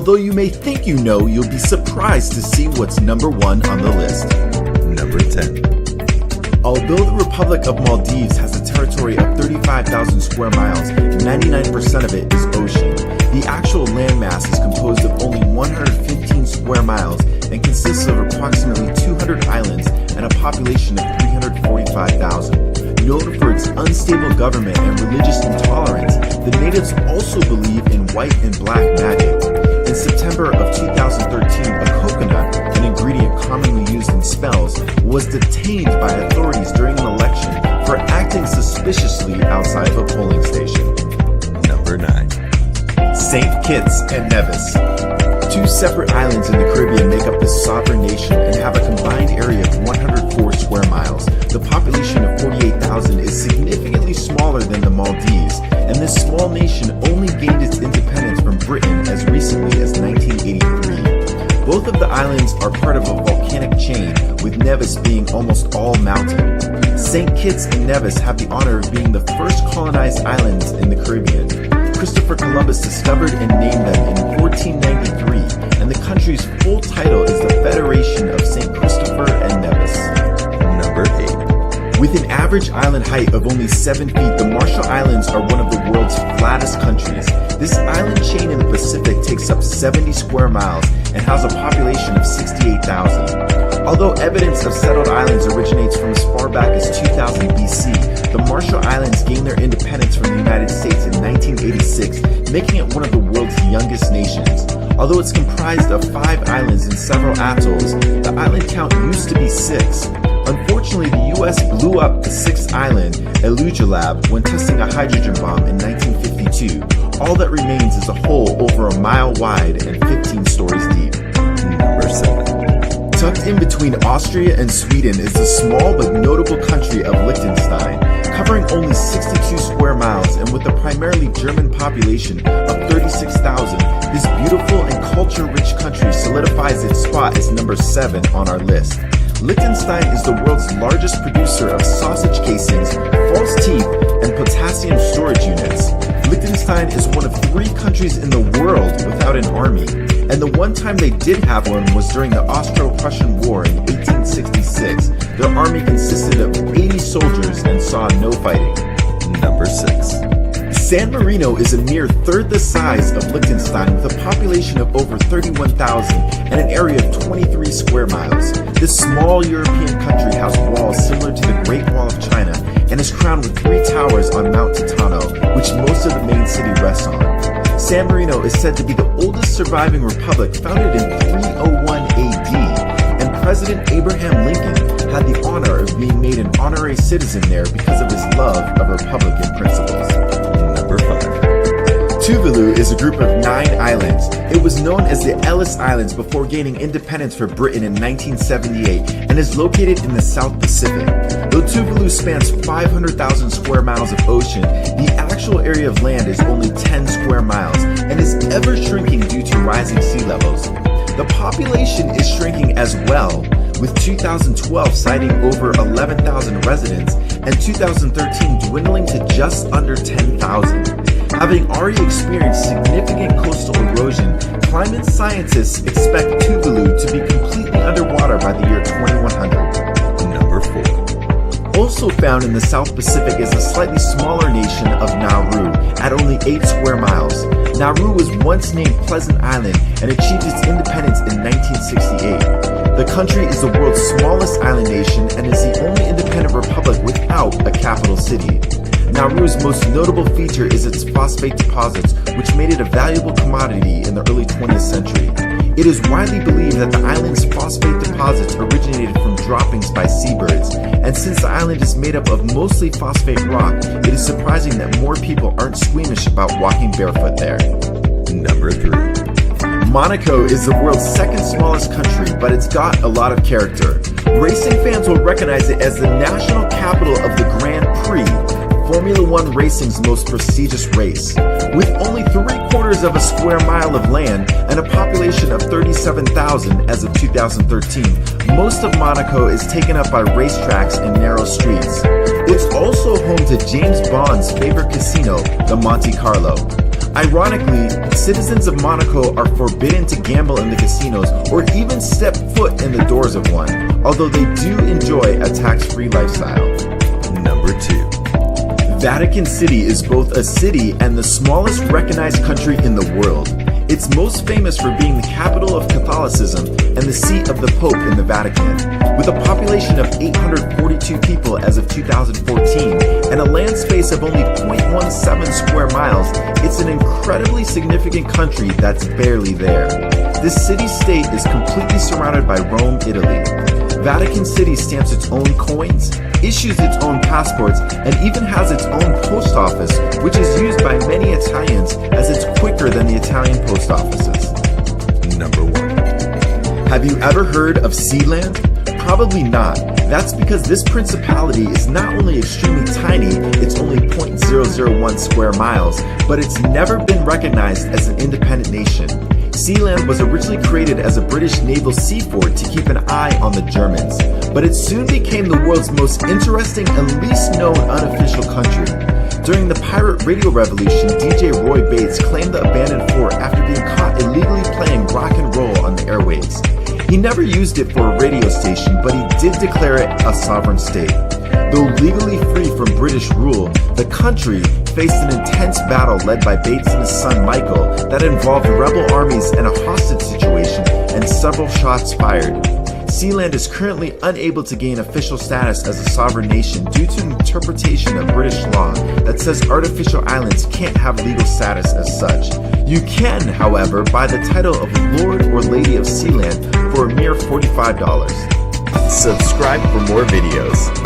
Although you may think you know, you'll be surprised to see what's number 1 on the list. Number 10. Although the Republic of Maldives has a territory of 35,000 square miles, 99% of it is ocean. The actual landmass is composed of only 115 square miles and consists of approximately 200 islands and a population of 345,000. Known for its unstable government and religious intolerance, the natives also believe in white and black magic. In September of 2013, a coconut, an ingredient commonly used in spells, was detained by authorities during an election for acting suspiciously outside of a polling station. Number 9. St. Kitts and Nevis. 2 separate islands in the Caribbean make up this sovereign nation and have a combined area of 104 square miles. The population of 48,000 is significantly smaller than the Maldives, and this small nation only gained its independence from Britain as recently as 1983. Both of the islands are part of a volcanic chain, with Nevis being almost all mountain. St. Kitts and Nevis have the honor of being the first colonized islands in the Caribbean. Christopher Columbus discovered and named them in 1493, and the country's full title is the Federation of St. Christopher and Nevis. Number 8. With an average island height of only 7 feet, the Marshall Islands are one of the world's flattest countries. This island chain in the Pacific takes up 70 square miles and has a population of 68,000. Although evidence of settled islands originates from as far back as 2000 BC, the Marshall Islands gained their independence from the United States in 1986, making it one of the world's youngest nations. Although it's comprised of 5 islands and several atolls, the island count used to be 6. Unfortunately, the U.S. blew up the 6th island, Elugelab, when testing a hydrogen bomb in 1952. All that remains is a hole over a mile wide and 15 stories deep. Number 7. Tucked in between Austria and Sweden is the small but notable country of Liechtenstein. Covering only 62 square miles and with a primarily German population of 36,000, this beautiful and culture-rich country solidifies its spot as number 7 on our list. Liechtenstein is the world's largest producer of sausage casings, false teeth, and potassium storage units. Liechtenstein is one of 3 countries in the world without an army, and the one time they did have one was during the Austro-Prussian War in 1866. Their army consisted of 80 soldiers and saw no fighting. Number 6. San Marino is a mere third the size of Liechtenstein with a population of over 31,000 and an area of 23 square miles. This small European country has walls similar to the Great Wall of China and is crowned with 3 towers on Mount Titano, which most of the main city rests on. San Marino is said to be the oldest surviving republic, founded in 301 AD, and President Abraham Lincoln had the honor of being made an honorary citizen there because of his love of Republican principles. Number 5. Tuvalu is a group of 9 islands. It was known as the Ellis Islands before gaining independence for Britain in 1978 and is located in the South Pacific. Though Tuvalu spans 500,000 square miles of ocean, the actual area of land is only 10 square miles and is ever shrinking due to rising sea levels. The population is shrinking as well, with 2012 citing over 11,000 residents and 2013 dwindling to just under 10,000. Having already experienced significant coastal erosion, climate scientists expect Tuvalu to be completely underwater by the year 2100. Number 4. Also found in the South Pacific is a slightly smaller nation of Nauru at only 8 square miles. Nauru was once named Pleasant Island and achieved its independence in 1968. The country is the world's smallest island nation and is the only independent republic without a capital city. Nauru's most notable feature is its phosphate deposits, which made it a valuable commodity in the early 20th century. It is widely believed that the island's phosphate deposits originated from droppings by seabirds, and since the island is made up of mostly phosphate rock, it is surprising that more people aren't squeamish about walking barefoot there. Number 3. Monaco is the world's 2nd smallest country, but it's got a lot of character. Racing fans will recognize it as the national capital of the Grand Prix, Formula One racing's most prestigious race. With only 3/4 of a square mile of land and a population of 37,000 as of 2013, most of Monaco is taken up by racetracks and narrow streets. It's also home to James Bond's favorite casino, the Monte Carlo. Ironically, citizens of Monaco are forbidden to gamble in the casinos or even step foot in the doors of one, although they do enjoy a tax-free lifestyle. Number 2. Vatican City is both a city and the smallest recognized country in the world. It's most famous for being the capital of Catholicism and the seat of the Pope in the Vatican. With a population of 842 people as of 2014 and a land space of only 0.17 square miles, it's an incredibly significant country that's barely there. This city-state is completely surrounded by Rome, Italy. Vatican City stamps its own coins, issues its own passports, and even has its own post office, which is used by many Italians as it's quicker than the Italian post offices. Number 1. Have you ever heard of Sealand? Probably not. That's because this principality is not only extremely tiny, it's only 0.001 square miles, but it's never been recognized as an independent nation. Sealand was originally created as a British naval sea fort to keep an eye on the Germans, but it soon became the world's most interesting and least known unofficial country. During the pirate radio revolution, DJ Roy Bates claimed the abandoned fort after being caught illegally playing rock and roll on the airwaves. He never used it for a radio station, but he did declare it a sovereign state. Though legally free from British rule, the country faced an intense battle led by Bates and his son Michael that involved rebel armies and a hostage situation and several shots fired. Sealand is currently unable to gain official status as a sovereign nation due to an interpretation of British law that says artificial islands can't have legal status as such. You can, however, buy the title of Lord or Lady of Sealand for a mere $45. Subscribe for more videos.